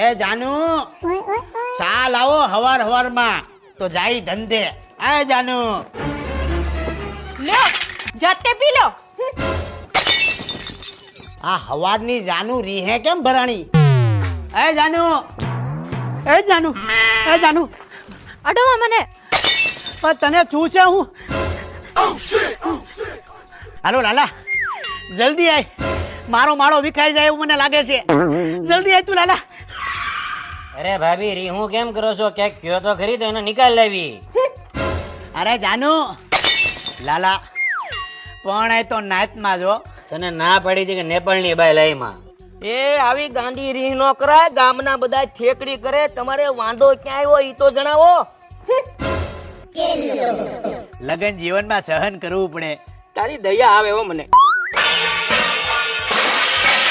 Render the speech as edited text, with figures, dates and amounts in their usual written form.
એ જાનુ ચા લાવો હવાર તો જાય ધંધે. એ જાનુ લ્યો જાતે પી લો. આ હવારની જાનુ રીહે કેમ ભરાણી? એ જાનુ એ જાનુ એ જાનુ અડોમાં મને. તને શું છે? હું હાલો લાલા જલ્દી આય, મારો માળો વિખાઈ જાય એવું મને લાગે છે. જલ્દી આય તું લાલા. અરે ભાભી રી હું કેમ કરો છો? ક્યાંક કયો તો ખરી તો એનો નિકાલ લાવી. અરે જાનુ લાલા પણ એ તો નાચમાં જો. તને ના પડી હતી કે નેપાળની બાઈ લાઈમાં? એ આવી ગાંડી રીહ નો કરાય, ગામના બધા ઠેકડી કરે. તમારે વાંધો ક્યાં આવ્યો ઈ તો જણાવો. લગન જીવનમાં સહન કરવું પડે. તારી દયા આવે હો મને.